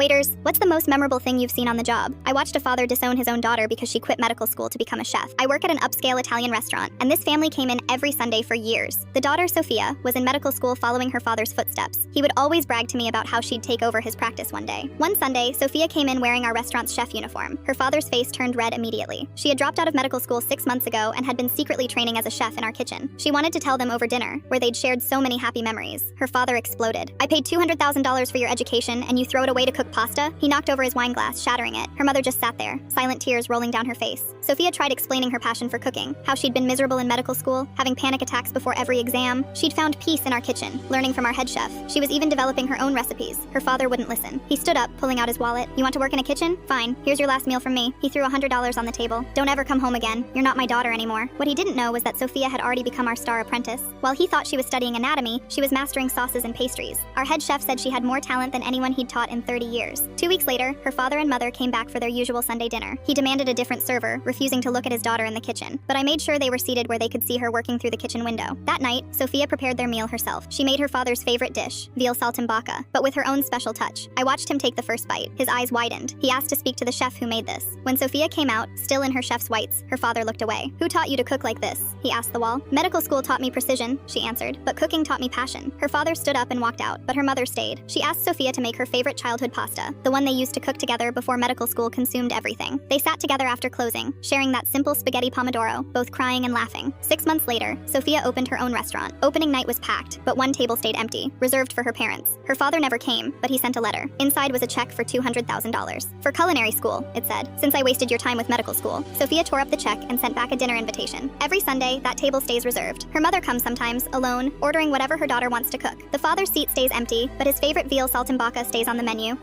Waiters, what's the most memorable thing you've seen on the job? I watched a father disown his own daughter because she quit medical school to become a chef. I work at an upscale Italian restaurant, and this family came in every Sunday for years. The daughter, Sophia, was in medical school following her father's footsteps. He would always brag to me about how she'd take over his practice one day. One Sunday, Sophia came in wearing our restaurant's chef uniform. Her father's face turned red immediately. She had dropped out of medical school 6 months ago and had been secretly training as a chef in our kitchen. She wanted to tell them over dinner, where they'd shared so many happy memories. Her father exploded. I paid $200,000 for your education, and you throw it away to cook pasta? He knocked over his wine glass, shattering it. Her mother just sat there, silent tears rolling down her face. Sophia tried explaining her passion for cooking, how she'd been miserable in medical school, having panic attacks before every exam. She'd found peace in our kitchen, learning from our head chef. She was even developing her own recipes. Her father wouldn't listen. He stood up, pulling out his wallet. You want to work in a kitchen? Fine. Here's your last meal from me. He threw $100 on the table. Don't ever come home again. You're not my daughter anymore. What he didn't know was that Sophia had already become our star apprentice. While he thought she was studying anatomy, she was mastering sauces and pastries. Our head chef said she had more talent than anyone he'd taught in 30 years. 2 weeks later, her father and mother came back for their usual Sunday dinner. He demanded a different server, refusing to look at his daughter in the kitchen. But I made sure they were seated where they could see her working through the kitchen window. That night, Sophia prepared their meal herself. She made her father's favorite dish, veal saltimbocca, but with her own special touch. I watched him take the first bite. His eyes widened. He asked to speak to the chef who made this. When Sophia came out, still in her chef's whites, her father looked away. Who taught you to cook like this? He asked the wall. Medical school taught me precision, she answered, but cooking taught me passion. Her father stood up and walked out, but her mother stayed. She asked Sophia to make her favorite childhood pasta, the one they used to cook together before medical school consumed everything. They sat together after closing, sharing that simple spaghetti pomodoro, both crying and laughing. 6 months later, Sophia opened her own restaurant. Opening night was packed, but one table stayed empty, reserved for her parents. Her father never came, but he sent a letter. Inside was a check for $200,000. For culinary school, it said. Since I wasted your time with medical school. Sophia tore up the check and sent back a dinner invitation. Every Sunday, that table stays reserved. Her mother comes sometimes, alone, ordering whatever her daughter wants to cook. The father's seat stays empty, but his favorite veal saltimbocca stays on the menu,